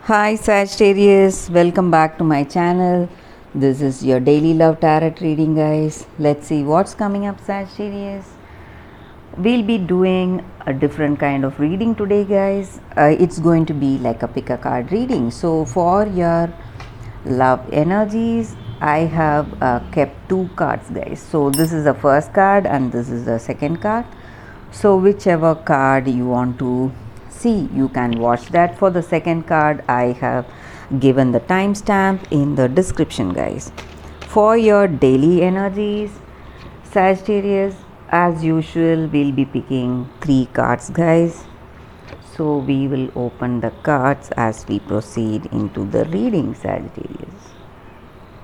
Hi Sagittarius, welcome back to my channel. This is your daily love tarot reading, guys. Let's see what's coming up, Sagittarius. We'll be doing a different kind of reading today, guys. It's going to be like a pick a card reading. So, for your love energies, I have kept two cards, guys. So, this is the first card and this is the second card. So, whichever card you want to see, you can watch that. For the second card, I have given the timestamp in the description, guys. For your daily energies, Sagittarius, as usual, we'll be picking three cards, guys. So we will open the cards as we proceed into the reading, Sagittarius.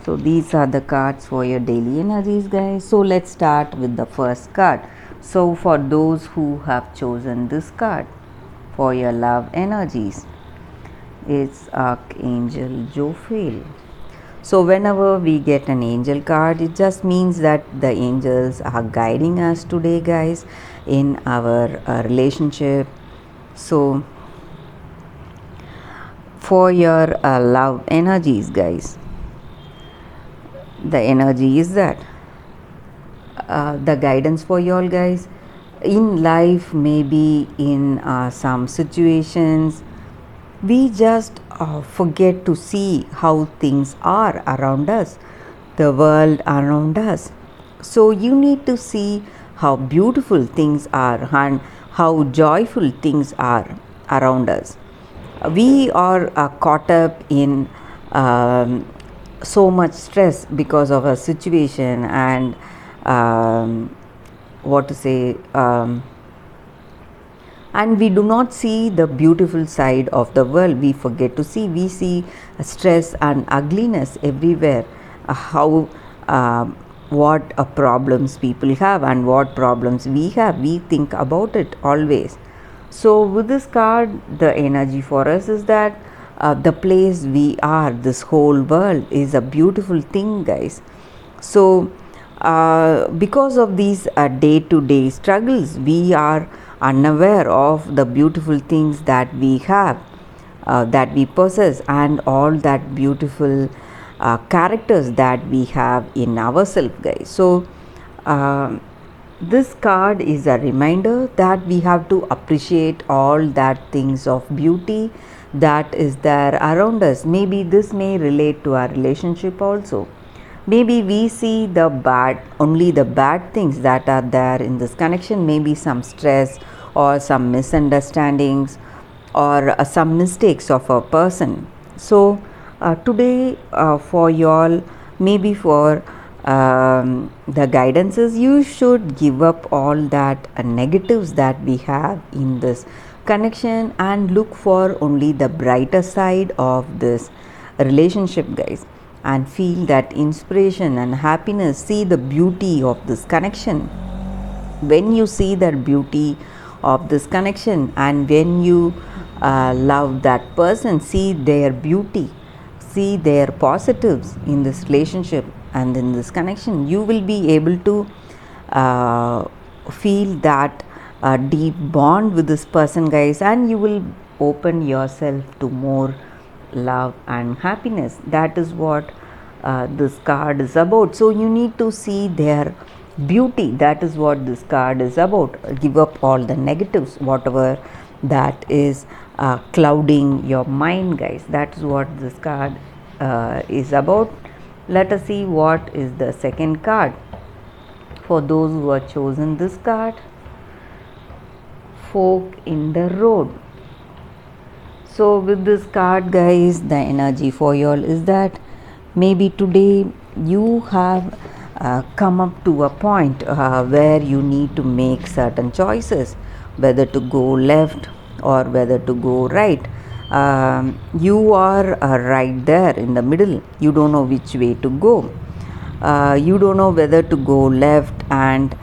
So these are the cards for your daily energies, guys. So let's start with the first card. So for those who have chosen this card for your love energies, it's Archangel Jophiel. So whenever we get an angel card, it just means that the angels are guiding us today, guys, in our relationship. So for your love energies, guys, the energy is that the guidance for y'all, guys, in life, maybe in some situations, we just forget to see how things are around us, the world around us. So you need to see how beautiful things are and how joyful things are around us. We are caught up in so much stress because of a situation and what to say and we do not see the beautiful side of the world. We forget to see. We see stress and ugliness everywhere. How what problems people have and what problems we have. We think about it always. So with this card, the energy for us is that the place we are, this whole world is a beautiful thing, guys. So because of these day-to-day struggles, we are unaware of the beautiful things that we have, that we possess, and all that beautiful characters that we have in ourselves, guys. So this card is a reminder that we have to appreciate all that things of beauty that is there around us. Maybe this may relate to our relationship also. Maybe we see the bad, only the bad things that are there in this connection, maybe some stress or some misunderstandings or some mistakes of a person. So today for y'all, maybe for the guidances, you should give up all that negatives that we have in this connection and look for only the brighter side of this relationship, guys, and feel that inspiration and happiness. See the beauty of this connection. When you see that beauty of this connection and when you love that person, see their beauty, see their positives in this relationship and in this connection, you will be able to feel that deep bond with this person, guys, and you will open yourself to more love and happiness. That is what this card is about. So you need to see their beauty. That is what this card is about. Give up all the negatives, whatever that is clouding your mind, guys. That is what this card is about. Let us see what is the second card for those who have chosen this card. Fork in the road. So with this card, guys, the energy for y'all is that maybe today you have come up to a point where you need to make certain choices, whether to go left or whether to go right. You are right there in the middle. You don't know which way to go. You don't know whether to go left and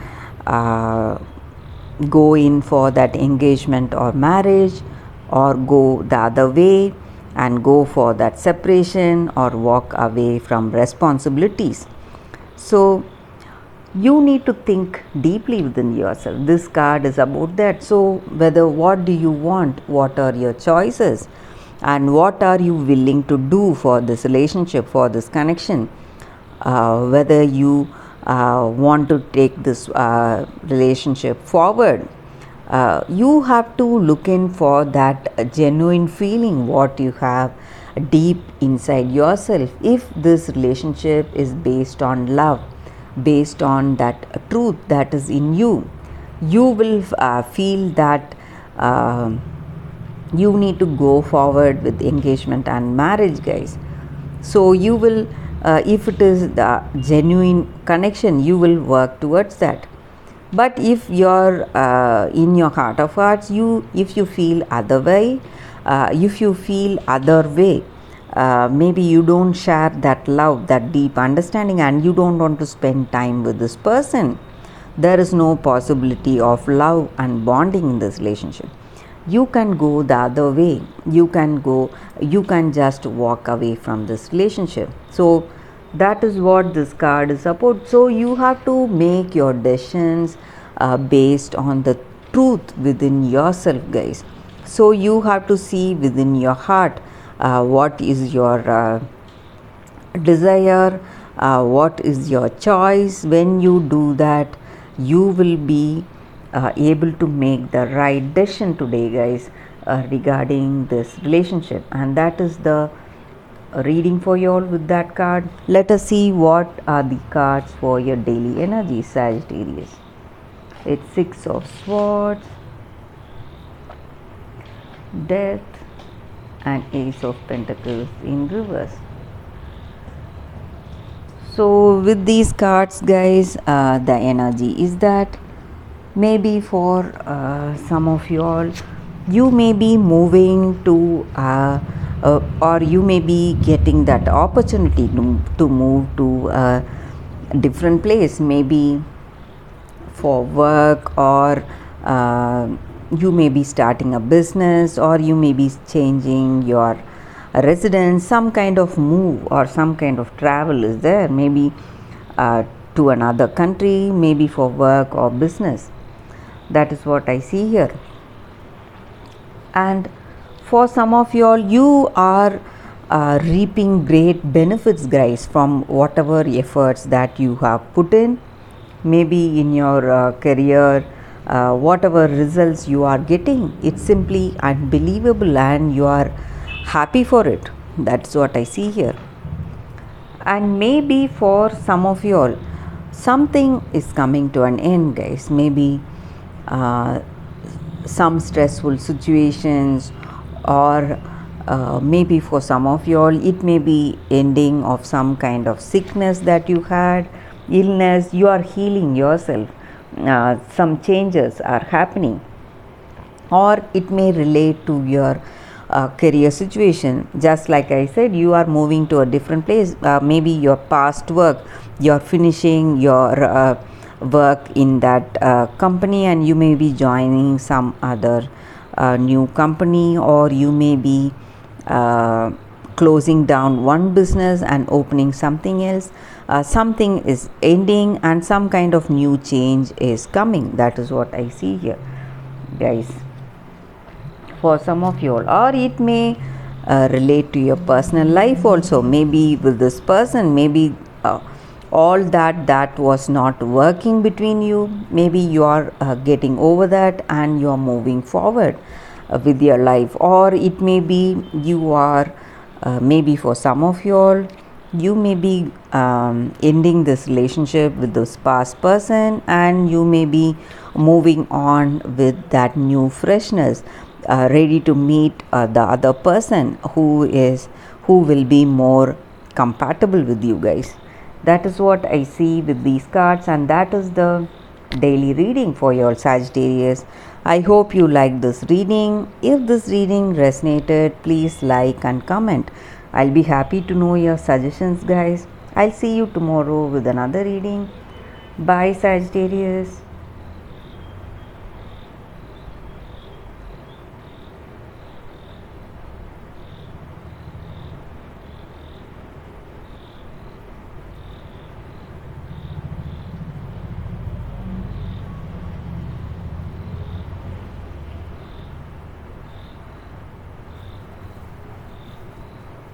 go in for that engagement or marriage, or go the other way and go for that separation or walk away from responsibilities. So you need to think deeply within yourself. This card is about that. So whether what do you want, what are your choices, and what are you willing to do for this relationship, for this connection. Whether you want to take this relationship forward, you have to look in for that genuine feeling what you have deep inside yourself. If this relationship is based on love, based on that truth that is in you, you will feel that you need to go forward with engagement and marriage, guys. So you will, if it is the genuine connection, you will work towards that. But if you're in your heart of hearts, if you feel other way, if you feel other way, maybe you don't share that love, that deep understanding, and you don't want to spend time with this person, there is no possibility of love and bonding in this relationship. You can go the other way. You can just walk away from this relationship. So that is what this card is about. So you have to make your decisions based on the truth within yourself, guys. So you have to see within your heart what is your desire, what is your choice. When you do that, you will be able to make the right decision today, guys, regarding this relationship. And that is the reading for you all with that card. Let us see what are the cards for your daily energy, Sagittarius. It's Six of Swords, Death, and Ace of Pentacles in reverse. So with these cards, guys, the energy is that maybe for some of you all, you may be moving to or you may be getting that opportunity to move to a different place, maybe for work, or you may be starting a business, or you may be changing your residence. Some kind of move or some kind of travel is there, maybe to another country, maybe for work or business. That is what I see here. And for some of you all, you are reaping great benefits, guys, from whatever efforts that you have put in, maybe in your career. Whatever results you are getting, it's simply unbelievable, and you are happy for it. That's what I see here. And maybe for some of you all, something is coming to an end, guys. Maybe some stressful situations, or maybe for some of you all, it may be ending of some kind of sickness that you had, illness. You are healing yourself. Some changes are happening, or it may relate to your career situation. Just like I said, you are moving to a different place. Maybe your past work, you're finishing your work in that company, and you may be joining some other new company, or you may be closing down one business and opening something else. Something is ending and some kind of new change is coming. That is what I see here, guys, for some of you all. Or it may relate to your personal life also. Maybe with this person, maybe all that was not working between you, maybe you are getting over that and you are moving forward with your life. Or it may be you are maybe for some of you all, you may be ending this relationship with this past person, and you may be moving on with that new freshness, ready to meet the other person who will be more compatible with you, guys. That is what I see with these cards, and that is the daily reading for your Sagittarius. I hope you liked this reading. If this reading resonated, please like and comment. I'll be happy to know your suggestions, guys. I'll see you tomorrow with another reading. Bye, Sagittarius.